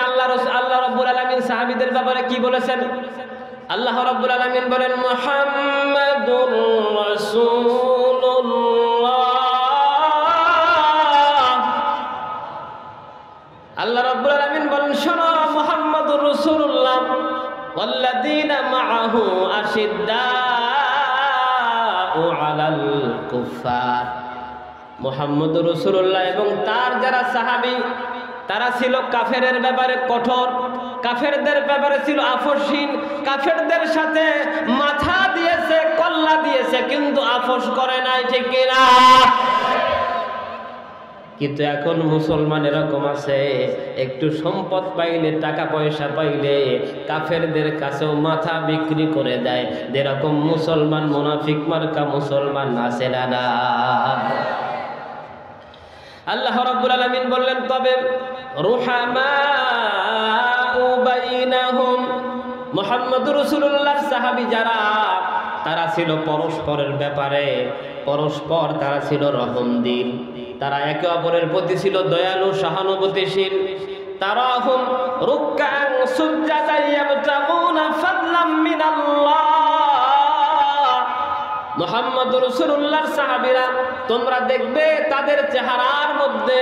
আল্লাহ রাব্বুল আলামিন সাহাবীদের ব্যাপারে কি বলেছেন? আল্লাহ রাব্বুল আলামিন বলেন মুহাম্মাদুর রাসূলুল্লাহ। আল্লাহ রাব্বুল আলামিন বলেন শোনো, মুহাম্মাদুর রাসূলুল্লাহ ওয়াল্লাযীনা মাআহু আশিদ্দাউ আলাল কুফার। মুহাম্মাদুর রাসূলুল্লাহ এবং তার যারা সাহাবী তারা ছিল কাফেরের ব্যাপারে কঠোর, কাফেরদের ব্যাপারে ছিল আপোষহীন, কাফেরদের সাথে মাথা দিয়েছে, কল্লা দিয়েছে, কিন্তু আপোষ করে নাই, ঠিক কিনা? কিন্তু এখন মুসলমান এরকম আছে, একটু সম্পদ পাইলে, টাকা পয়সা পাইলে কাফেরদের কাছেও মাথা বিক্রি করে দেয়। যেরকম মুসলমান মুনাফিক মার্কা মুসলমান আছে না? আল্লাহ রাব্বুল আলামিন বললেন তবে রুহামাউ বাইনাহুম, মুহাম্মদুর রাসূলুল্লাহর সাহাবী যারা তারা ছিল পরস্পরের ব্যাপারে পরস্পর তারা ছিল রহমদিল, তারা একে অপরের প্রতি ছিল দয়ালু সহানুভূতিশীল। তারাহুম রুকআন সুজদান ইয়াবতাগুনা ফাদলাম মিনাল্লাহ। মুহাম্মদুর রাসূলুল্লাহর সাহাবীরা তোমরা দেখবে তাদের চেহারার মধ্যে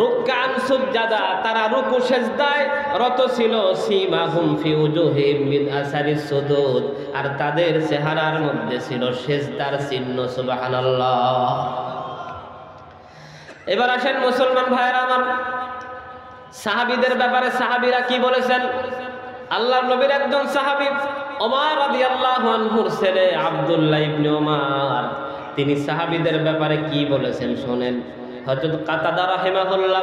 রুকআন সুজদা, তারা রুকু সেজদায় রত ছিল। সীমাহুম ফি উজুহিহিম মিন আসারিস সুজুদ, আর তাদের চেহারার মধ্যে ছিল সেজদার চিহ্ন। সুবহানাল্লাহ। এবার আসেন মুসলমান ভাইরা আমার, সাহাবীদের ব্যাপারে সাহাবীরা কি বলেছেন? আল্লাহর নবীর একজন সাহাবী ওমর রাদিয়াল্লাহু আনহুর ছেলে আব্দুল্লাহ ইবনে ওমর, তিনি সাহাবীদের ব্যাপারে কি বলেছেন শোনেন। হযরত কাতাদা রাহিমাহুল্লাহ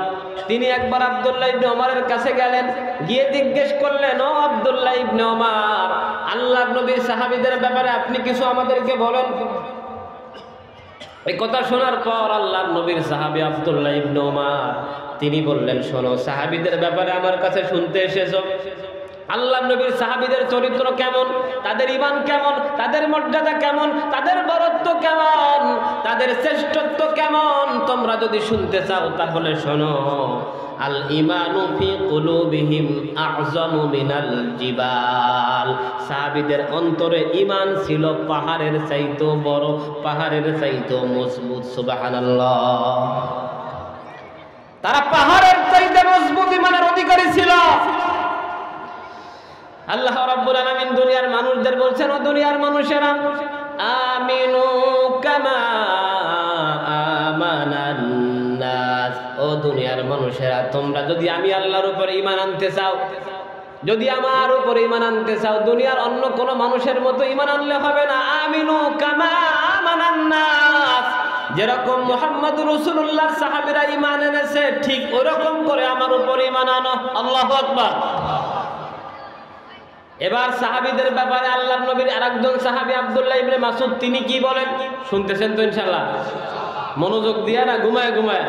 তিনি একবার আব্দুল্লাহ ইবনে ওমরের কাছে গেলেন, গিয়ে জিজ্ঞেস করলেন, ও আব্দুল্লাহ ইবনে ওমর, আল্লাহর নবীর সাহাবীদের ব্যাপারে আপনি কিছু আমাদেরকে বলেন। এই কথা শোনার পর আল্লাহর নবীর সাহাবী আব্দুল্লাহ ইবনে ওমর তিনি বললেন, শোনো, সাহাবীদের ব্যাপারে আমার কাছে শুনতে এসেছো, আল্লাহর নবীর সাহাবীদের চরিত্র কেমন, তাদের ঈমান কেমন, তাদের মর্যাদা কেমন, তাদের বরত্ব কেমন, তাদের শ্রেষ্ঠত্ব কেমন, তোমরা যদি শুনতে চাও তাহলে শোনো। আল ঈমানু ফি কুলুবিহিম আ'যামু মিনাল জিবাল। সাহাবীদের অন্তরে ঈমান ছিল পাহাড়ের চাইতেও বড়, পাহাড়ের চাইতেও মজবুত। সুবহানাল্লাহ। তারা পাহাড়ের চাইতে মজবুত ঈমানের অধিকারী ছিল। আল্লাহ রাব্বুল আলামিন দুনিয়ার মানুষদের বলছেন, ও দুনিয়ার মানুষেরা, আমিনু কামা আমানান নাস। ও দুনিয়ার মানুষেরা, তোমরা যদি আমি আল্লাহর উপরে ঈমান আনতে চাও, যদি আমার উপরে ঈমান আনতে চাও, দুনিয়ার অন্য কোন মানুষের মতো ঈমান আনলে হবে না। আমিনু কামা আমানান নাস, যেরকম মুহাম্মদুর রাসূলুল্লাহর সাহাবীরা ঈমান এনেছে ঠিক ওরকম করে আমার উপরে ঈমান আনো। আল্লাহু আকবার। এবার সাহাবীদের ব্যাপারে আল্লাহর নবীর আরেকজন সাহাবী আব্দুল্লাহ ইবনে মাসউদ তিনি কি বলেন শুনতেছেন তো ইনশাআল্লাহ? মনোযোগ দিয়া না ঘুমায় ঘুমায়।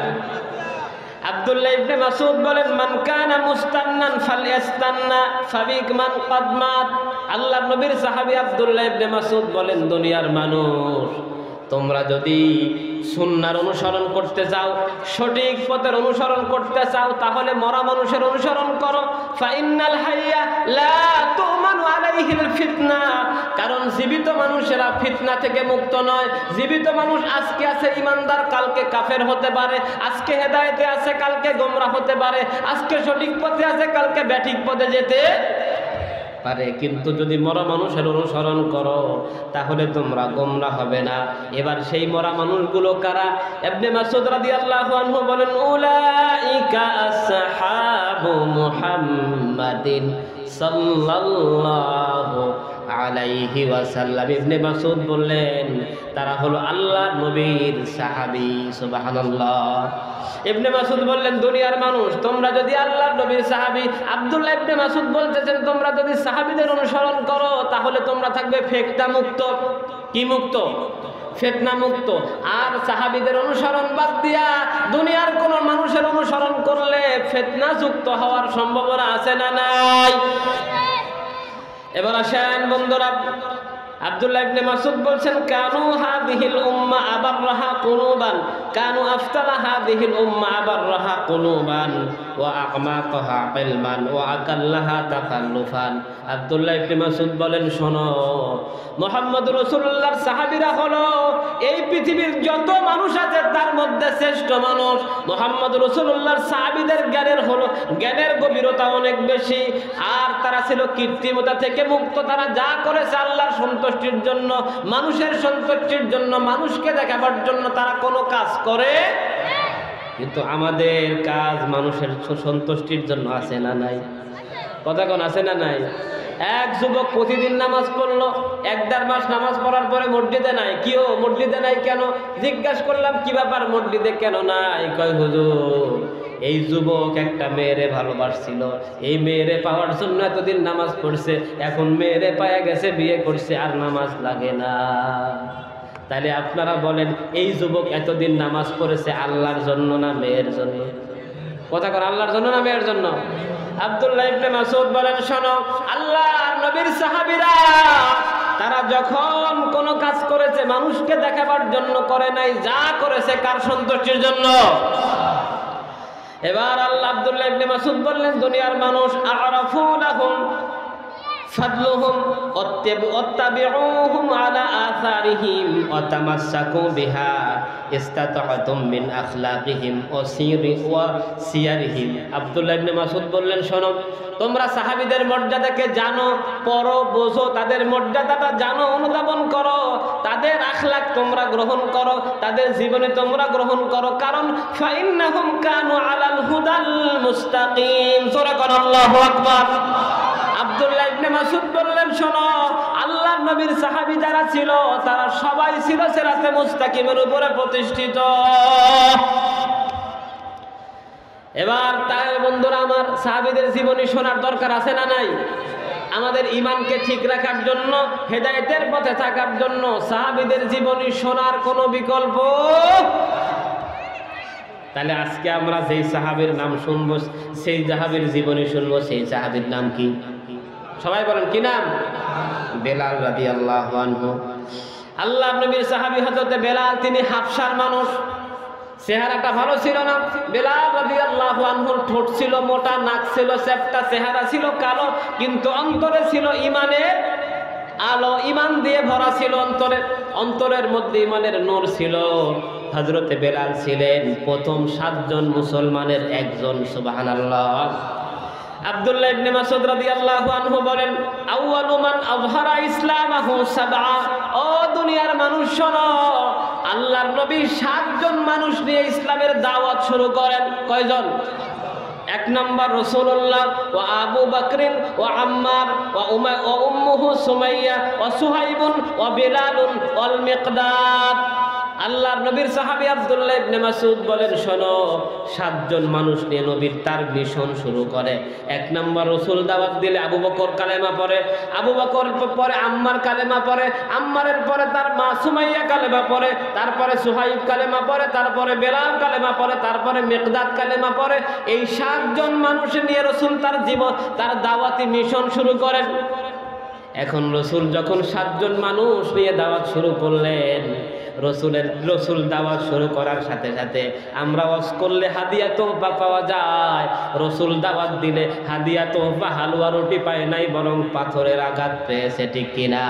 আব্দুল্লাহ ইবনে মাসউদ বলেন, মান কানা মুস্তান্নান ফালইস্তান্না ফাবিক মান কদমাত। আল্লাহর নবীর সাহাবী আব্দুল্লাহ ইবনে মাসউদ বলেন, দুনিয়ার মানুষ, তোমরা যদি সুন্নাহর অনুসরণ করতে চাও, সঠিক পথের অনুসরণ করতে চাও, তাহলে মরা মানুষের অনুসরণ করো। ফাইন্নাল হাইয়া লা তুমানু আলাইহিল ফিতনা, কারণ জীবিত মানুষেরা ফিতনা থেকে মুক্ত নয়। জীবিত মানুষ আজকে আছে ঈমানদার, কালকে কাফের হতে পারে, আজকে হেদায়েতে আছে, কালকে গোমরাহ হতে পারে, আজকে সঠিক পথে আছে, কালকে ব্যাঠিক পথে যেতে পারে। কিন্তু যদি মরা মানুষের অনুসরণ করো তাহলে তোমরা গোমরাহ হবে না। এবার সেই মরা মানুষগুলো কারা? ইবনে মাসউদ রাদিয়াল্লাহু আনহু বলেন, উলাইকা আসহাবু মুহাম্মাদিন সাল্লাল্লাহু আলাইহি ওয়াসাল্লাম। ইবনে মাসউদ বললেন, তারা হলো আল্লাহর নবীর সাহাবী। সুবহানাল্লাহ। ইবনে মাসউদ বললেন, দুনিয়ার মানুষ, তোমরা যদি আল্লাহর নবীর সাহাবী, আব্দুল্লাহ ইবনে মাসউদ বলতেছেন, তোমরা যদি সাহাবীদের অনুসরণ করো তাহলে তোমরা থাকবে ফিতনা মুক্ত। কি মুক্ত? ফিতনা মুক্ত। আর সাহাবীদের অনুসরণ বাদ দিয়া দুনিয়ার কোন মানুষের অনুসরণ করলে ফিতনা যুক্ত হওয়ার সম্ভাবনা আছে না নাই? এবার আসেন বন্ধুরা, আব্দুল্লাহ ইবনে মাসউদ বলছেন কানু হাদিহিল উম্মাহ আবাররাহা কুলুবান কানু আফতালা হাদিহিল উম্মাহ আবাররাহা কুলুবান ওয়া আ'মাকাহা ইলমান ওয়া আকাল্লাহা তাকাল্লুফান। আব্দুল্লাহ ইবনে মাসউদ বলেন, শোনো, মুহাম্মদ রাসূলুল্লাহর সাহাবীরা হলো এই পৃথিবীর যত মানুষ আছে তার মধ্যে শ্রেষ্ঠ মানুষ। মুহাম্মদ রাসূলুল্লাহর সাহাবীদের জ্ঞানের গভীরতা অনেক বেশি, আর তারা ছিল কৃত্রিমতা থেকে মুক্ত। তারা যা করেছে আল্লাহর সন্তুষ্টির জন্য, মানুষের সন্তুষ্টির জন্য, মানুষকে দেখাবার জন্য তারা কোনো কাজ করে। কিন্তু আমাদের কাজ মানুষের সন্তুষ্টির জন্য আছে না নাই? কথা কোন আছে না নাই? এক যুবক প্রতিদিন নামাজ পড়লো, 1-1.5 মাস নামাজ পড়ার পরে মসজিদে নাই। কিও মসজিদে নাই কেন? জিজ্ঞাসা করলাম কি ব্যাপার, মসজিদে কেন নাই? কয় হুজুর, এই যুবক একটা মেয়েরে ভালোবাসছিল, এই মেয়েরে পাওয়ার জন্য এতদিন নামাজ পড়ছে, এখন মেয়েরে পায়া গেছে, বিয়ে করছে, আর নামাজ লাগে না। তাহলে আপনারা বলেন, এই যুবক এতদিন নামাজ পড়েছে আল্লাহর জন্য না মেয়ের জন্য? কথা কর, আল্লাহর জন্য না মেয়ের জন্য? আব্দুল্লাহ ইবনে মাসউদ বলেন, শোনো, আল্লাহর নবীর সাহাবীরা তারা যখন কোনো কাজ করেছে মানুষকে দেখাবার জন্য করে নাই, যা করেছে কার সন্তুষ্টির জন্য? এবার আল্লাহ আব্দুল্লাহ ইবনে মাসউদ বললেন, দুনিয়ার মানুষ আ'রাফু লাহুম ফাদলুহুম ওয়াত্তাবিউহুম আলা আসারিহিম ওয়া তামাসসাকু বিহা ইস্তাতা'তুম মিন আখলাকিহিম ওয়া সিয়ারিহিম। আব্দুল্লাহ ইবনে মাসউদ বললেন, শোনো, তোমরা সাহাবীদের মর্যাদাকে জানো, পড়ো, বোঝো, তাদের মর্যাদাটা জানো, অনুধাবন করো, তাদের আখলাক তোমরা গ্রহণ করো, তাদের জীবনী তোমরা গ্রহণ করো, কারণ ফাইন্নাহুম কানু আলাল হুদাল মুস্তাকিম। সূরা কোন আল্লাহু আকবার। আব্দুল্লাহ ইবনে মাসউদ বললেন, শোনো, আল্লাহর নবীর সাহাবী যারা ছিল তারা সবাই ছিল সিরাতে মুস্তাকিমের উপরে প্রতিষ্ঠিত। এবার তাই বন্ধুরা আমার, সাহাবীদের জীবনী শোনার দরকার আছে না নাই? আমাদের ঈমানকে ঠিক রাখার জন্য, হেদায়েতের পথে থাকার জন্য সাহাবীদের জীবনী শোনার কোনো বিকল্প। তাহলে আজকে আমরা যেই সাহাবীর নাম শুনবো, সেই সাহাবীর জীবনী শুনবো, সেই সাহাবীর নাম কি? সবাই বলেন, কি নাম? বেলাল রাদিয়াল্লাহু আনহু। আল্লাহর নবীর সাহাবী হযরত বেলাল, তিনি হাবশার মানুষ, চেহারাটা ভালো ছিল না। বেলাল রাদিয়াল্লাহু আনহুর ঠোঁট ছিল মোটা, নাক ছিল চ্যাপ্টা, চেহারা ছিল কালো, কিন্তু অন্তরে ছিল ঈমানের আলো, ঈমান দিয়ে ভরা ছিল অন্তরের মধ্যে ঈমানের নূর ছিল। হযরত বেলাল ছিলেন প্রথম 7 জন মুসলমানের একজন। সুবহানাল্লাহ। আব্দুল্লাহ ইবনে মাসউদ রাদিয়াল্লাহু আনহু বলেন, আউয়ালু মান আযহারা ইসলামাহু সাবআ। ও দুনিয়ার মানুষ শোনো, আল্লাহর নবী 7 জন মানুষ নিয়ে ইসলামের দাওয়াত শুরু করেন। কয়জন? 1 নম্বর রাসূলুল্লাহ ওয়া আবু বকর ওয়া আম্মার ওয়া উম্মুহু সুমাইয়া ওয়া সুহাইবুন ওয়া বিলালুন ওয়াল মিকদাদ। আল্লাহর নবীর সাহাবী আব্দুল্লাহ ইবনে মাসউদ বলেন, শোনো, 7 জন মানুষ নিয়ে নবীর তার মিশন শুরু করে। 1 নম্বর রাসূল দাওয়াত দিলে আবু বকর কালেমা পড়ে, আবু বকর পরে আম্মার কালেমা পড়ে, আম্মারের পরে তার মা সুমাইয়া কালেমা পড়ে, তারপরে সুহাইব কালেমা পড়ে, তারপরে বেলাল কালেমা পড়ে, তারপরে মিকদাদ কালেমা পড়ে। এই 7 জন মানুষ নিয়ে রাসূল তার দাওয়াতি মিশন শুরু করেন। এখন রাসূল যখন 7 জন মানুষ নিয়ে দাওয়াত শুরু করলেন, রসুল দাওয়াত শুরু করার সাথে সাথে আমরা ওয়াজ করলে হাদিয়া তোহফা পাওয়া যায়, রসুল দাওয়াত দিলে হাদিয়া তোহফা হালুয়া রুটি পায় নাই, বরং পাথরের আঘাত পেয়েছে। ঠিক কিনা?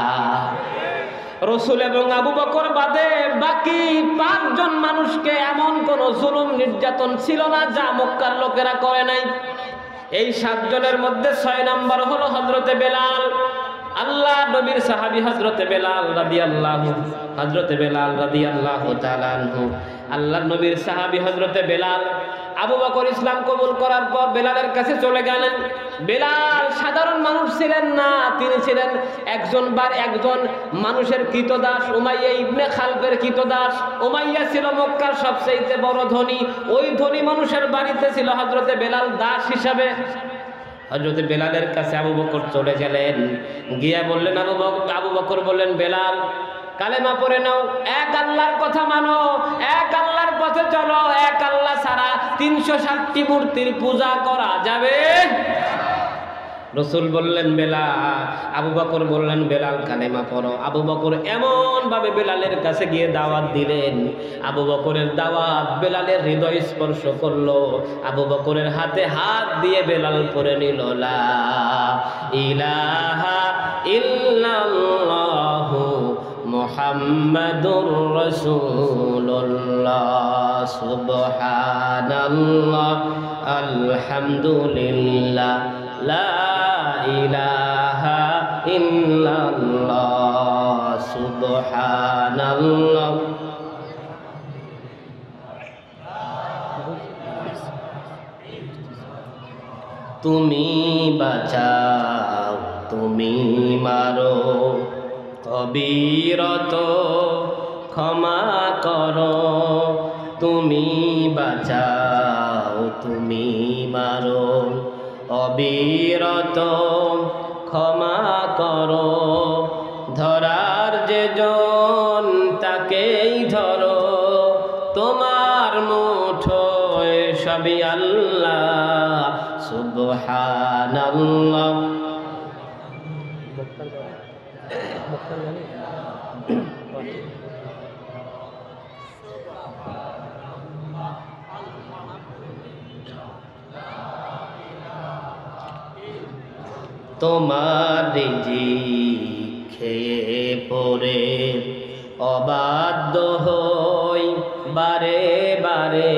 রসুল এবং আবু বকর বাদে বাকি 5 জন মানুষকে এমন কোন জুলুম নির্যাতন ছিল না যা মক্কার লোকেরা করে নাই। এই 7 জনের মধ্যে 6 নম্বর হলো হযরতে বেলাল। আল্লাহ নবীর সাহাবী হযরতে বেলাল রাদিয়াল্লাহু তাআলা আনহু। আল্লাহর নবীর সাহাবী হযরতে বেলাল। আবু বকর ইসলাম কবুল করার পর বেলালের কাছে চলে গেলেন। বেলাল সাধারণ মানুষ ছিলেন না, তিনি ছিলেন একজন মানুষের কৃতদাস, উমাইয়া ইবনে খালফের কৃতদাস। উমাইয়া ছিল মক্কার সবচেয়ে বড় ধনী। ওই ধনী মানুষের বাড়িতে ছিল হযরতে বেলাল দাস হিসাবে। হযরত বেলালের কাছে আবু বকর চলে গেলেন, গিয়া বললেন, আবু বকর বললেন, বেলাল কালেমা পড়ে নাও, এক আল্লাহর কথা মানো, এক আল্লাহর পথে চলো, এক আল্লাহ ছাড়া 360টি মূর্তির পূজা করা যাবে। রসুল বললেন বেলাল, আবু বকর বললেন বেলাল কালেমা পড়ো। আবু বকর এমন ভাবে বেলালের কাছে গিয়ে দাওয়াত দিলেন, আবু বকরের দাওয়াত বেলালের হৃদয় স্পর্শ করলো। আবু বকরের হাতে হাত দিয়ে বেলাল পড়ে নিল লা ইলাহা ইল্লাল্লাহু মুহাম্মাদুর রাসূলুল্লাহ সুবহানাল্লাহ আলহামদুলিল্লাহ লা ইলাহা ইল্লাল্লাহ সুবহানাল্লাহ। তুমি বাঁচাও তুমি মারো, অবিরত ক্ষমা করো। তুমি বাঁচাও তুমি মারো, অবিরত ক্ষমা করো। ধরার যে জন তাকেই ধরো, তোমার মুঠোয় সবই আল্লাহ সুবহানাল্লাহ। তোমার রিজিক খেয়ে পড়ে অবাধ্য হই বারে বারে,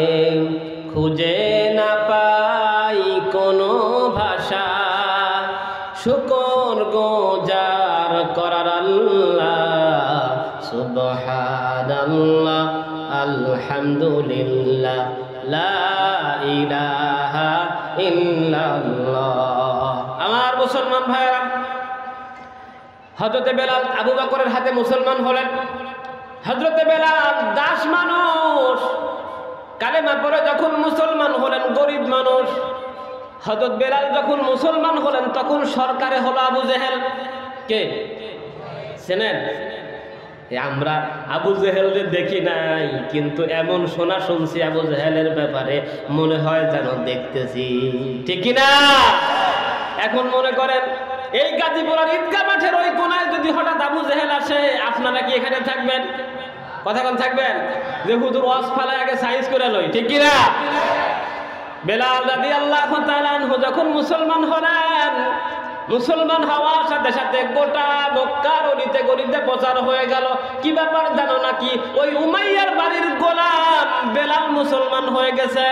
খুঁজে না পাই কোনো ভাষা শুকর গোজার করার আল্লাহ সুবহানাল্লাহ আলহামদুলিল্লাহ লা ইলাহা ইল্লাল্লাহ। আমার মুসলমান ভাইরা, হযরতে বেলাল আবু বকরের হাতে মুসলমান হলেন। হযরতে বেলাল দাস মানুষ, কালেমা পড়ে যখন মুসলমান হলেন, গরিব মানুষ। হযরত বেলাল যখন মুসলমান হলেন তখন সরকারে হলো আবু জেহেল। কে চেনেন? আমরা আবু জেহেলকে দেখি নাই, কিন্তু এমন শোনা শুনছি আবু জেহেলের ব্যাপারে, মনে হয় যেন দেখতেছি, ঠিক না? এখন মনে করেন এই গাজীপুরের ঈদগাহ মাঠের ওই কোনায় যদি হঠাৎ আবু জেহেল আসে, আপনারা কি এখানে থাকবেন? কতক্ষণ থাকবেন? যে হুজুর ওয়াজ ফালায় আগে সাইজ করে লই, ঠিক কি না? বেলাল রাদিয়াল্লাহু তাআলা আনহু যখন মুসলমান হলেন, মুসলমান হওয়ার সাথে সাথে গোটা মক্কার অলিতে গলিতে প্রচার হয়ে গেল। কি ব্যাপার জানো নাকি? ওই উমাইয়ার বাড়ির গোলাম বেলাল মুসলমান হয়ে গেছে।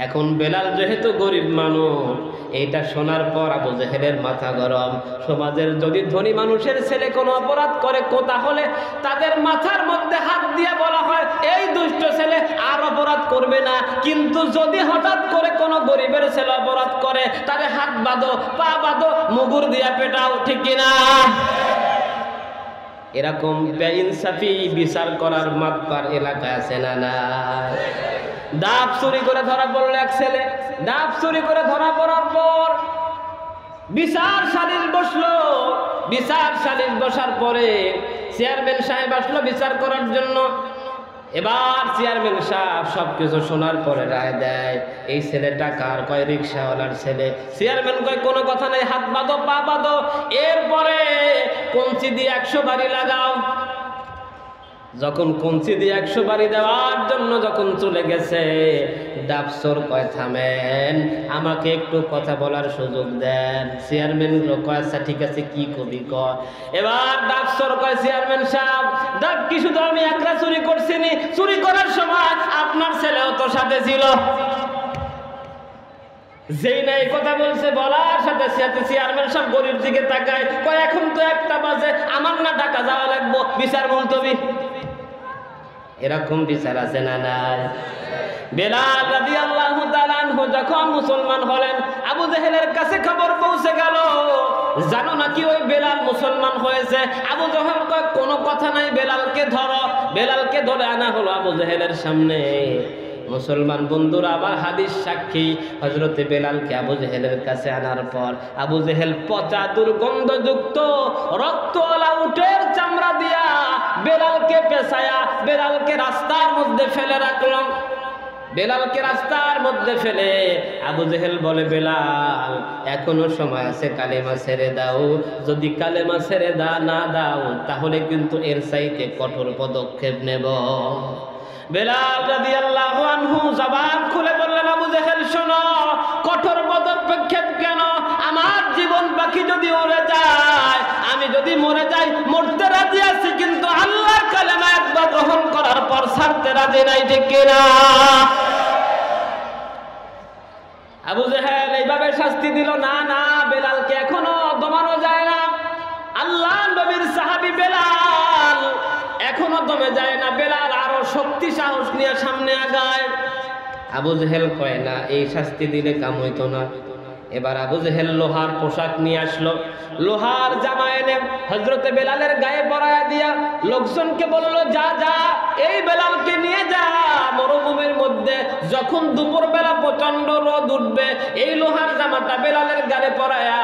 এখন বেলাল যেহেতু গরিব মানুষ, এইটা শোনার পর আবু জেহেলের মাথা গরম। সমাজের যদি ধনী মানুষের ছেলে কোনো অপরাধ করে, তাহলে তাদের মাথার মধ্যে হাত দিয়ে বলা হয় এই দুষ্ট ছেলে আর অপরাধ করবে না। কিন্তু যদি হঠাৎ করে কোনো গরিবের ছেলে অপরাধ করে, তারে হাত বাঁধো, পা বাঁধো, মুগুর দিয়া পেটাও, ঠিক কিনা? এরকম বেইনসাফি বিচার করার মাতবার এলাকা আছে না? না। ডাব চুরি করে ধরা পড়ল এক ছেলে। ডাব চুরি করে ধরা পড়ার পর বিচার সালিশ বসলো। বিচার সালিশ বসার পরে চেয়ারম্যান সাহেব আসলো বিচার করার জন্য। এবার চেয়ারম্যান সাহেব সবকিছু শোনার পরে রায় দেয়, এই ছেলেটা কার? কয় রিক্সাওয়ালার ছেলে। চেয়ারম্যান কয় কোনো কথা নেই, হাত বাঁধো, পা বাঁধো, এরপরে কঞ্চি দিয়ে 100 বাড়ি লাগাও। যখন কঞ্চি দিয়ে 100 বাড়ি দেওয়ার জন্য যখন চলে গেছে, ডাবসর কয় থামেন, আমাকে একটু কথা বলার সুযোগ দেন। চেয়ারম্যান কয় আচ্ছা ঠিক আছে, কি কবি কয়। এবার ডাবসর কয় চেয়ারম্যান সাহেব, ডাব কি শুধু আমি একলা চুরি করছিনি? চুরি করার সময় আপনার ছেলেও তো সাথে ছিল। যেই না এই কথা বলছে, বলার সাথে সাথে চেয়ারম্যান সাহেব গরিব দিকে তাকায়, কয় এখন তো 1টা বাজে, আমার না ঢাকা যাওয়া লাগবো, বিচার মুলতবি। এরকম বিচার আছে না নাই? বেলাল রাদিয়াল্লাহু তাআলা আনহু যখন মুসলমান হলেন, আবু জেহেলের কাছে খবর পৌঁছে গেল, জানো নাকি ওই বেলাল মুসলমান হয়েছে। আবু জেহেল কয় কোনো কথা নাই, বেলালকে ধরো। বেলালকে ধরে আনা হলো আবু জেহেলের সামনে। মুসলমান বন্ধুরা আবার হাদিস সাক্ষী, হযরতে বেলালকে আবু জেহেলের কাছে আনার পর আবু জেহেল পচা দুর্গন্ধযুক্ত রক্তওয়ালা উটের চামড়া দিয়া বেলালকে পেঁচায়া বেলালকে রাস্তার মধ্যে ফেলে রাখল। বেলালকে রাস্তার মধ্যে ফেলে আবু জেহেল বলে, বেলাল এখনো সময় আছে, কালেমা ছেড়ে দাও। যদি কালেমা ছেড়ে না দাও তাহলে কিন্তু এর চাইতে কঠোর পদক্ষেপ নেব। বেলাল রাদিয়াল্লাহু আনহু জবান খুলে বললেন, আবু জেহেল শোনো, কঠোর পদক্ষেপ কেন? আমার জীবন বাকি যদি উড়ে যায়, আমি যদি মরে যাই, মরতে রাজি আছি, কিন্তু আল্লাহর কালেমা একবার গ্রহণ করার পর ছাড়তে রাজি নাই, ঠিক কিনা? আবু জেহেল এইভাবে শাস্তি দিল। না না, বেলালকে এখনো দমানো যায় না। আল্লাহ নবীর সাহাবী বেলাল এখনো দমে যায় না। বেলাল আরো শক্তি সাহস নিয়ে সামনে আগায়। আবু জেহেল কয়, না, এই শাস্তি দিলে কাম হইতো না। এবার আবু জেহেল লোহার পোশাক নিয়ে আসলো, লোহার জামা এনে হযরতে বেলালের গায়ে পরায়া দিয়া লোকজনকে বলল, যা যা এই বেলালকে নিয়ে যা মরুভূমির মধ্যে, যখন দুপুর বেলা প্রচন্ড রোদ উঠবে, এই লোহার জামাটা বেলালের গায়ে পরায়া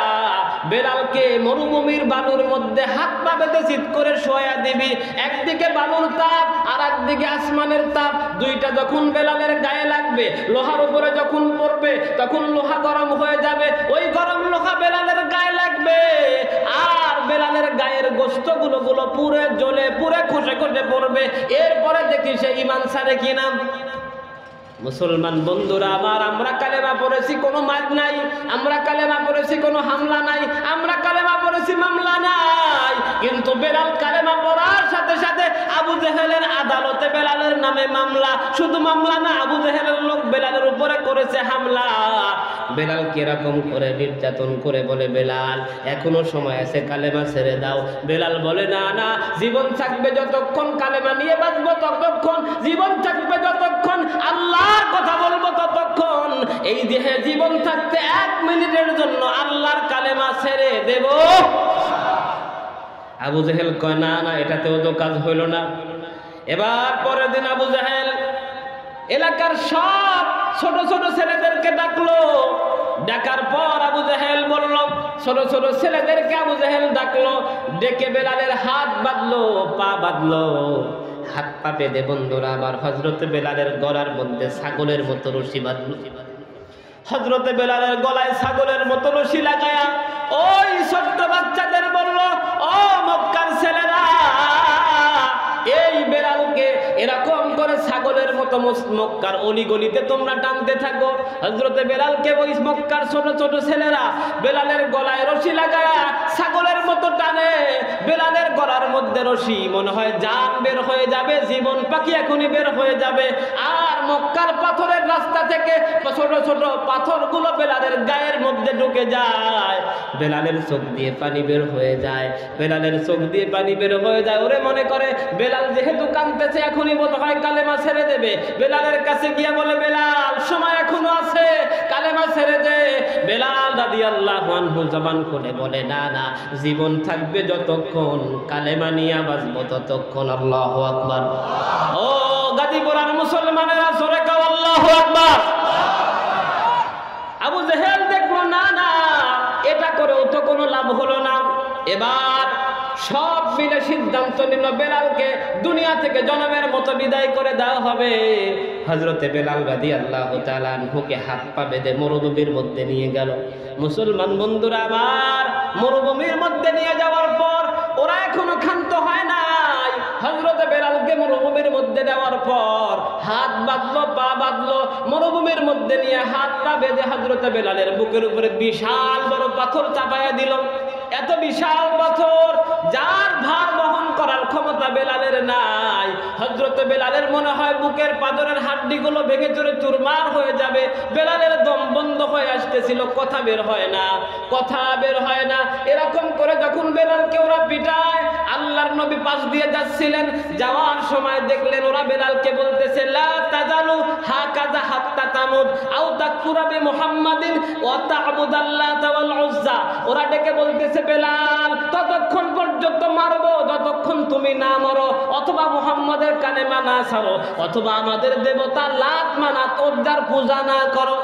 বেলালকে মরুভূমির বালুর মধ্যে হাত পা বেঁধে চিৎ করে শোয়া দিবি। একদিকে বালুর তাপ আর একদিকে আসমানের তাপ, দুইটা যখন বেলালের গায়ে লাগবে, লোহার উপরে যখন পড়বে, তখন লোহা গরম হয়ে যাবে। ওই গরম লোহা বেলালের গায়ে লাগবে, আর বেলালের গায়ের গোশতগুলো পুরে জ্বলে পুরে খসে খসে পড়বে। এরপরে দেখি সে ঈমান ছাড়ে কিনা। মুসলমান বন্ধুরা আমার, আমরা কালেমা পড়েছি, কোনো মার নাই। আমরা কালেমা পড়েছি, কোনো হামলা নাই। আমরা কালেমা পড়েছি, মামলা নাই। কিন্তু বেলাল কালেমা পড়ার সাথে সাথে আবু জেহেলের আদালতে বেলালের নামে মামলা। শুধু মামলা না, আবু জেহেলের লোক বেলালের উপরে করেছে হামলা। বেলাল কিরকম করে নির্যাতন করে বলে, বেলাল এখনো সময় আছে, কালেমা ছেড়ে দাও। বেলাল বলে, না না, জীবন থাকবে যতক্ষণ কালেমা নিয়ে বাঁচবো ততক্ষণ, জীবন থাকবে যতক্ষণ আল্লাহর কথা বলবো ততক্ষণ, এই দেহে জীবন থাকতে 1 মিনিটের জন্য আল্লাহর কালেমা ছেড়ে দেব। আবু জেহেল কয়, না না, এটাতেও তো কাজ হইল না। এবার পরের দিন আবু জেহেল এলাকার সব ছোট ছোট ছেলেদেরকে ডাকলো। ডাকার পর আবু জেহেল বলল, ছোট ছোট ছেলেদেরকে আবু জেহেল ডাকলো, ডেকে বেলালের হাত বাঁধলো, পা বাঁধলো। হাত পা বেঁধে বন্ধুরা আবার হযরতে বেলালের গলার মধ্যে ছাগলের মতো রশি বাঁধলো। হযরতে বেলালের গলায় ছাগলের মতো রশি লাগায়া ওই ছোট্ট বাচ্চাদের বলল, ও মক্কার ছেলেরা, এই বেলালকে এরকম করে ছাগলের মতো মক্কার অলিগলিতে তোমরা টানতে থাকো। হযরতে বেলালকে ওই মক্কার ছোট ছোট ছেলেরা বেলালের গলায় রশি লাগায়া ছাগলের মতো টানে। বেলালের গলার মধ্যে রশি, মনে হয় জান বের হয়ে যাবে, জীবন পাখি এখনই বের হয়ে যাবে। আর মক্কার পাথরের রাস্তা থেকে ছোট ছোট পাথরগুলো বেলালের গায়ের মধ্যে ঢুকে যায়। বেলালের চোখ দিয়ে পানি বের হয়ে যায়, বেলালের চোখ দিয়ে পানি বের হয়ে যায়। ওরে মনে করে বেলাল যেহেতু কাঁদতেছে, এখনই বোধ হয় কালেমা ছেড়ে দেবে। বেলালের কাছে গিয়া বলে, বেলাল সময় এখনো আছে, কালেমা ছেড়ে দে। বেলাল রাদিয়াল্লাহু আনহু জবান খুলে বলে, না না, জীবন থাকবে যতক্ষণ কালেমা নিয়ে বাঁচবো ততক্ষণ। আল্লাহু আকবার। ও গাজীপুরার মুসলমানেরা, জোরে কাও আল্লাহু আকবার। আবু জেহেল দেখলো, না না, এটা করেও তো কোনো লাভ হলো না। এবার সব মিলে সিদ্ধান্ত নিল, বেলালকে দুনিয়া থেকে জনমের মতো বিদায় করে দেওয়া হবে। হযরতে বেলাল রাদিয়াল্লাহু তাআলা আনহুকে হাত পা বেঁধে মরুভূমির মধ্যে নিয়ে গেল। মুসলমান বন্ধুরা আমার, মরুভূমির মধ্যে নিয়ে যাওয়ার পর ওরা এখনো ক্ষান্ত হয় নাই। হযরতে বেলালকে মরুভূমির মধ্যে দেওয়ার পর হাত বাঁধলো, পা বাঁধলো, মরুভূমির মধ্যে নিয়ে হাত পা বেঁধে হযরতে বেলালের বুকের উপরে বিশাল বড় পাথর চাপায়া দিল। এত বিশাল পাথর, যার ভার বহন করার ক্ষমতা বেলালের নাই। হযরতে বেলালের মনে হয় বুকের পাথরের হাড্ডিগুলো ভেঙে চুরে চুরমার হয়ে যাবে। বেলালের দম বন্ধ হয়ে আসতেছিল, কথা বের হয় না, কথা বের হয় না। এরকম করে যখন বেলালকে ওরা পিটায়, আল্লাহর নবী পাশ দিয়ে যাচ্ছিলেন, যাওয়ার সময় দেখলেন ওরা বেলালকে বলতেছে, লা তাজালু হাকাযা হাত্তা তামুদ আও তাকফুরা বিমুহাম্মাদিন ওয়া তা'বুদাল্লাতা ওয়াল উজ্জা। ওরা ডেকে বলতেছে, বেলাল ততক্ষণ পর্যন্ত মারবো যতক্ষণ তুমি না মরো, অথবা মুহাম্মাদের কালেমা না ছাড়ো, অথবা আমাদের দেবতা লাত মানাত উজ্জার পূজা না করো।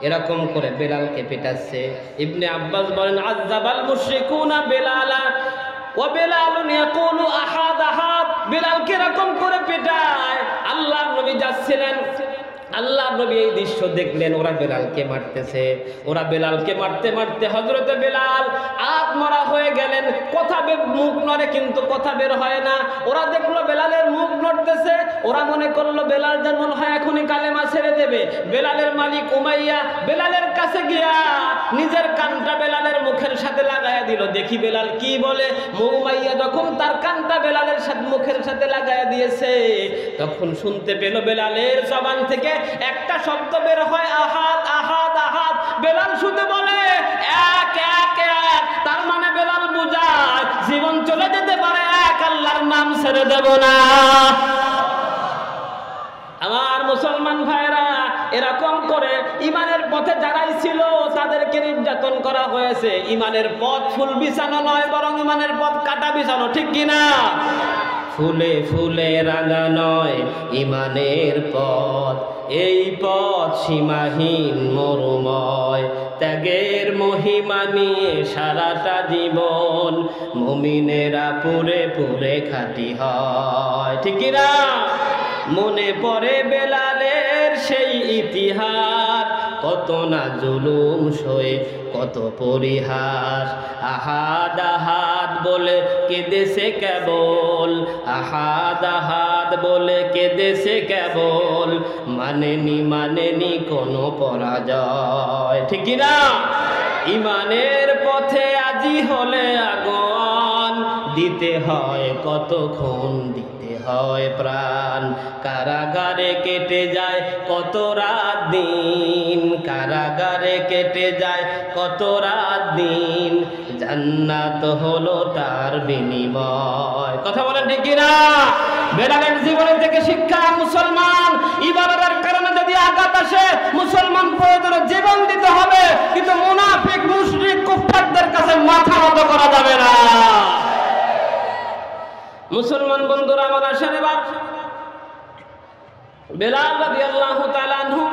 এরকম করে বেলালকে পেটাচ্ছে। ইবনে আব্বাস বলেন, আযাবাল মুশরিকুনা বেলালা ওয়া বেলালুন ইয়াকুলু আহাদ আহাদ। বেলালকে এরকম করে পেটায়। আল্লাহর নবী যাচ্ছিলেন, আল্লাহ নবী এই দৃশ্য দেখলেন, ওরা বেলালকে মারতেছে। ওরা বেলালকে মারতে মারতে হযরতে বেলাল আত্মরা হয়ে গেলেন। কথা মুখ নড়ে কিন্তু কথা বের হয় না। ওরা দেখলো বেলালের মুখ নড়তেছে, ওরা মনে করলো বেলাল যেমন হয় এখনই কালেমা ছেড়ে দেবে। বেলালের মালিক উমাইয়া বেলালের কাছে গিয়া নিজের কানটা বেলালের মুখের সাথে লাগায়া দিল, দেখি বেলাল কি বলে। উমাইয়া যখন তার কানটা বেলালের সাথে মুখের সাথে লাগায়া দিয়েছে, তখন শুনতে পেল বেলালের জবান থেকে একটা শব্দ বের হয়, আহাদ আহাদ আহাদ। বেলাল শুধু বলে এক এক এক। তার মানে বেলাল বুঝায় জীবন চলে যেতে পারে, এক আল্লাহর নাম ছেড়ে দেব না। আমার মুসলমান ভাইরা, এরকম করে ইমানের পথে যারাই ছিল তাদেরকে নির্যাতন করা হয়েছে। ইমানের পথ ফুল বিছানো নয়, বরং ইমানের পথ কাটা বিছানো, ঠিক কিনা? ফুলে ফুলে রাঙা নয় ইমানের পথ, এই পথ সীমাহীন মরুময়। ত্যাগের মহিমা নিয়ে সারাটা জীবন মুমিনেরা পুরে পুরে খাঁটি হয়, ঠিক কিনা? মনে পড়ে বেলালের সেই ইতিহাস, কত না জুলুম সয়ে কত পরিহাস। আহাদ আহাদ বলে কেঁদেছে কেবল, আহাদ আহাদ বলে কেঁদেছে কেবল। মানেনি কোনো পরাজয়, ঠিক না? ইমানের পথে আজি হলে আগুন, দিতে হয় কতক্ষণ, দিতে হয় প্রাণ। কারাগারে কেটে যায় কত রাত দিন, কারাগারে কেটে যায় কত রাত দিন। জান্নাত হলো তার বিনিময়। কথা বলেন ঠিক কিনা? বেলালের জীবনের থেকে শিক্ষা, মুসলমান ইবাদতের কারণে যদি আঘাত আসে, মুসলমান প্রয়োজনে জীবন দিতে হবে, কিন্তু মুনাফিক মুশরিক কুফফারদের কাছে মাথা নত করা যাবে না। মুসলমান বন্ধুরা আমার, আসেন এবার বেলাল রাদিয়াল্লাহু তাআলা আনহু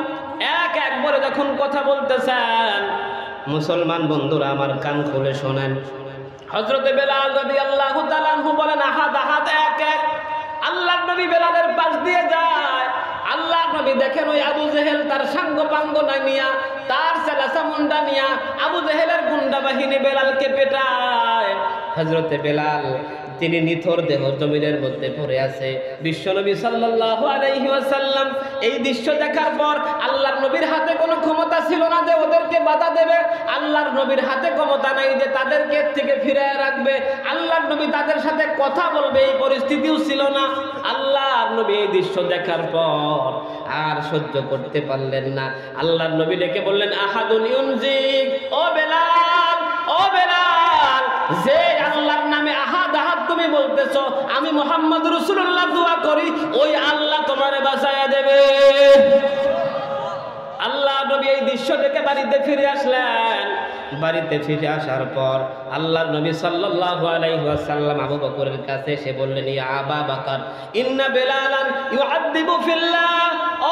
এক এক করে যখন কথা বলতেছেন, মুসলমান বন্ধুরা আমার কান খুলে শোনেন। হযরতে বেলাল রাদিয়াল্লাহু তাআলা আনহু বলেন আহাদ আহাদ, এক এক। আল্লাহর নবী বেলালের পাশ দিয়ে যায়। আল্লাহর নবী দেখেন ওই আবু জেহেল তার সাঙ্গ পাঙ্গ নিয়া, তার সেলাসা মুন্ডা নিয়া আবু জেহেলের গুন্ডা বাহিনী বেলালকে পেটায়। হযরতে বেলাল তিনি নিথর দেহ জমিনের মধ্যে পড়ে আছে। বিশ্বনবী সাল্লাল্লাহু আলাইহি ওয়াসাল্লাম এই দৃশ্য দেখার পর, আল্লাহর নবীর হাতে কোনো ক্ষমতা ছিল না যে ওদেরকে বাধা দেবে। আল্লাহর নবীর হাতে ক্ষমতা নাই যে তাদেরকে থেকে ফিরিয়ে রাখবে। আল্লাহর নবী তাদের সাথে কথা বলবে, এই পরিস্থিতিও ছিল না। আল্লাহর নবী এই দৃশ্য দেখার পর আর সহ্য করতে পারলেন না। আল্লাহর নবী ডেকে বললেন আহাদুন ইউনজিক, ও বেলাল, ও বেলাল, যে আল্লাহর নামে আহাদ আহাদ তুমি বলতেছো, আমি মুহাম্মদ রাসূলুল্লাহ দোয়া করি ওই আল্লাহ তোমারে বাঁচায়া দেবে। আল্লাহ নবী এই দৃশ্য দেখে বাড়িতে ফিরে আসলেন। বাড়িতে ফিরে আসার পর আল্লাহর নবী সাল্লাল্লাহু আলাইহি ওয়াসাল্লাম আবু বকরের কাছে এসে বললেন, ইয়া আবা বকর ইন্না বেলালান ইউআদ্দিবু ফিল্লাহ।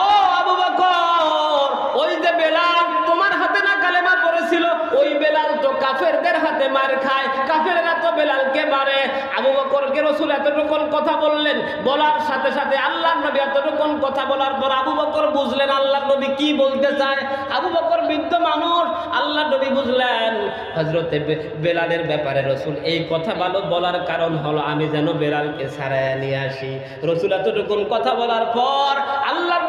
ও আবু বকর, ওই যে বেলাল তোমার হাতে না কালেমা পড়েছিল, ওই বেলাল তো কাফেরদের হাতে মার খায়, কাফেররা তো বেলালকে মারে। আবু বকরকে রাসূল এতটুকুন কথা বললেন, বলার সাথে সাথে আল্লাহর নবী এতটুকুন কথা বলার পর আবু বকর বুঝলেন আল্লাহর নবী কি বলতে চায়। আবু বকর বৃদ্ধ মানুষ, আল্লাহর নবী বুঝলেন হযরতে বেলালের ব্যাপারে রাসূল এই কথা বলার কারণ হলো আমি যেন বেলালকে ছাড়াইয়া নিয়ে আসি। রাসূল এতটুকুন কথা বলার পর আল্লাহর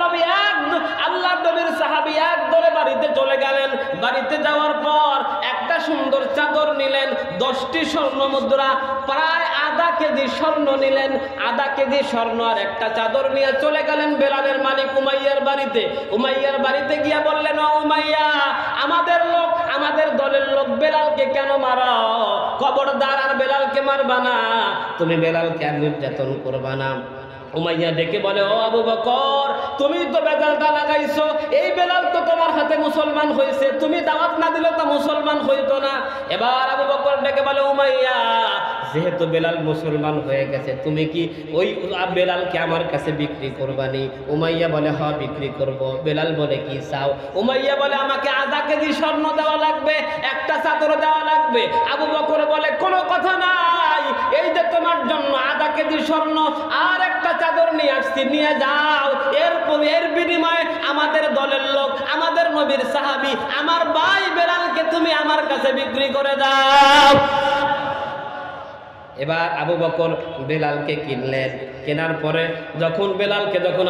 নবীর সাহাবী এক দলে বাড়িতে চলে গেলেন। বাড়িতে যাওয়ার পর একটা সুন্দর চাদর নিলেন, 10টি স্বর্ণ মুদ্রা, প্রায় আধা কেজি স্বর্ণ নিলেন। আধা কেজি স্বর্ণ আর একটা চাদর নিয়ে চলে গেলেন বেলালের মালিক উমাইয়ার বাড়িতে। উমাইয়ার বাড়িতে গিয়া বললেন, ও উমাইয়া, আমাদের লোক, আমাদের দলের লোক বেলালকে কেন মারো? খবরদার আর বেলালকে মারবা না, তুমি বেলালকে আর নির্যাতন করবা না। উমাইয়া ডেকে বলে, ও আবু বকর, তুমি তো বেজালটা লাগাইছো, এই বেলাল তো তোমার হাতে মুসলমান হয়েছে, তুমি দাওয়াত না দিলে তো মুসলমান হইতো না। এবার আবু বকর ডেকে বলে, উমাইয়া, যেহেতু বেলাল মুসলমান হয়ে গেছে, তুমি কি ওই বেলালকে আমার কাছে বিক্রি করবানি? উমাইয়া বলে, হ্যাঁ বিক্রি করব। বেলাল বলে, কি চাও? উমাইয়া বলে, আমাকে আধা কেজি স্বর্ণ দেওয়া লাগবে, একটা চাদর দেওয়া লাগবে। আবু বকর বলে, কোনো কথা নাই, এই যে তোমার জন্য আধা কেজি স্বর্ণ আর একটা চাদর নিয়ে আসছি, নিয়ে যাও। এর বিনিময়ে আমাদের দলের লোক, আমাদের নবীর সাহাবী, আমার ভাই বেলালকে তুমি আমার কাছে বিক্রি করে দাও। এবার আবু বকর বেলালকে কিনলেন। কেনার পরে যখন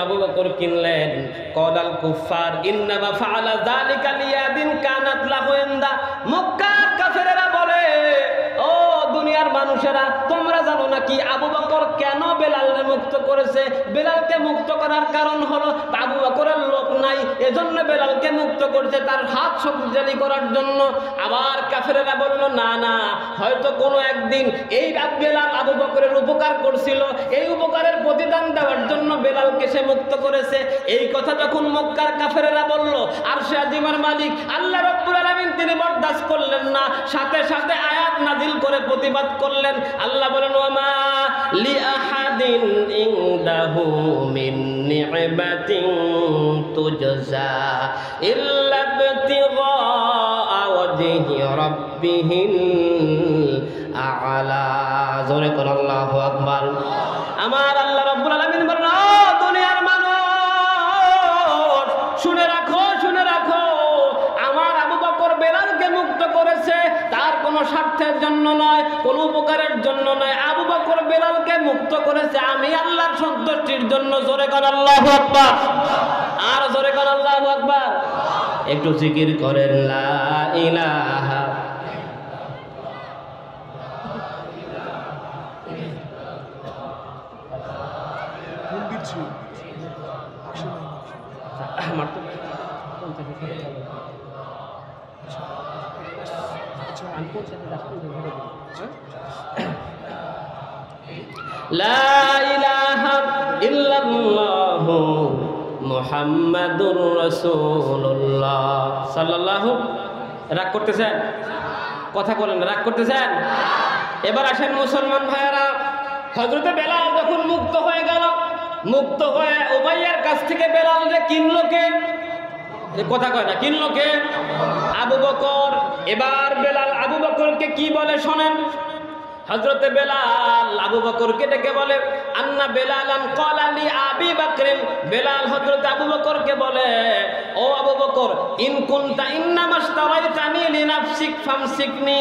আবু বকর কিনলেন, কদাল কুফার ইন্নামা ফাআলা যালিকা লিয়াদিন কানাত লাহু ইনদা। মক্কার কাফেরেরা বলে, ও দুনিয়ার মানুষেরা, তোমরা জানো নাকি আবু বকর কেন বেলালকে মুক্ত করেছে? বেলালকে মুক্ত করার কারণ হলো আবু বকরের লোক নাই, এজন্য বেলালকে মুক্ত করছে, তার হাত শক্তিশালী করার জন্য। আবার কাফেরেরা বলল, না না, হয়তো কোনো একদিন এই বেলাল আবু বকরের উপকার করছিল, এই উপকারের প্রতিদান দেওয়ার জন্য বেলালকে সে মুক্ত করেছে। এই কথা যখন মক্কার কাফেরেরা বলল, আরশে আজিমের মালিক আল্লাহ রাব্বুল আলামিন তিনি বরদাস্ত করলেন না, সাথে সাথে আয়াত নাজিল করে প্রতিবাদ করলেন। আল্লাহ বলেন, ওয়ামা লিআহাদিন ইনদাহু মিন নি'মাতিন তুজজা ইল্লা ইবতিগা ওয়াজহি রাব্বিহিল আ'লা। জোরে কোন আল্লাহু আকবার। আমার আল্লাহ রাব্বুল আলামিন বলেন, ও দুনিয়ার মানুষ, শুনে রাখো, আমার আবু বকর বেলালকে মুক্ত করেছে তার কোনো স্বার্থের জন্য নয়, কোনো উপকারের জন্য নয়। আবু বকর বেলালকে মুক্ত করেছে আমি আল্লাহর সন্তুষ্টির জন্য। জোরে কোন আল্লাহু আকবার। আর জোরে কোন আল্লাহু আকবার। একটু জিকির করেন, লা ইলাহা লা ইলাহা ইল্লাল্লাহু মুহাম্মাদুর রাসূলুল্লাহ সাল্লাল্লাহু। রাগ করতেছেন? কথা বলেন, রাগ করতেছেন? এবার আসেন মুসলমান ভাইয়েরা, হযরতে বেলাল যখন মুক্ত হয়ে গেল, মুক্ত হয়ে উমাইয়ার কাছ থেকে বেলালকে কিনলো কে? কথা কয় না, কিনলো কে? আবু বকর। এবার বেলাল আবু বকরকে কি বলে শোনেন। হযরতে বেলাল আবু বকরকে ডেকে বলে, আন্না বেলালান ক্বালা লি আবি বকরিন। বেলাল হযরত আবু বকরকে বলে, ও আবু বকর, ইন কুনতা ইন্নামাশতারাইতানি লিনাফসিক ফামসিকনি।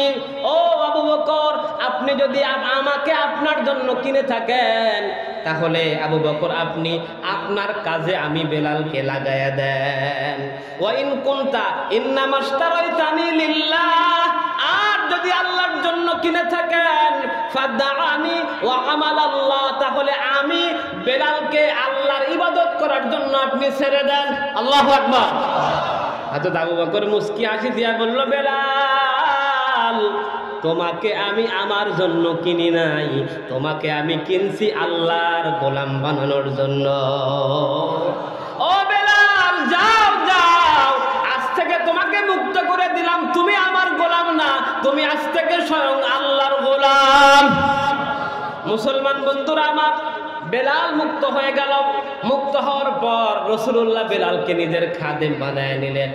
ও আবু বকর, আপনি যদি আমাকে আপনার জন্য কিনে থাকেন, তাহলে আবু বকর আপনি আপনার কাজে আমি বেলালকে লাগায়া দেন। ওয়া ইন কুনতা ইন্নামাশতারাইতানি লিল্লাহ, আর যদি আল্লাহর জন্য কিনে থাকেন, ফাদআনি ওয়া আমালাল্লাহ, তাহলে আমি বেলালকে আল্লাহর ইবাদত করার জন্য আপনি ছেড়ে দেন। আল্লাহু আকবার। হযরত আবু বকর মুস্কি হাসি দিয়া বলল, বেলাল, তোমাকে আমি আমার জন্য কিনি নাই, তোমাকে আমি কিনছি আল্লাহর গোলাম বানানোর জন্য। ও বেলাল, যাও যাও, আজ থেকে তোমাকে মুক্ত করে দিলাম, তুমি আমার গোলাম না, তুমি আজ থেকে স্বয়ং আল্লাহর গোলাম। মুসলমান বন্ধুরা আমার, বেলাল মুক্ত হয়ে গেল। মুক্ত হওয়ার পর রাসূলুল্লাহ বেলালকে নিজের খাদেম বানায় নিলেন।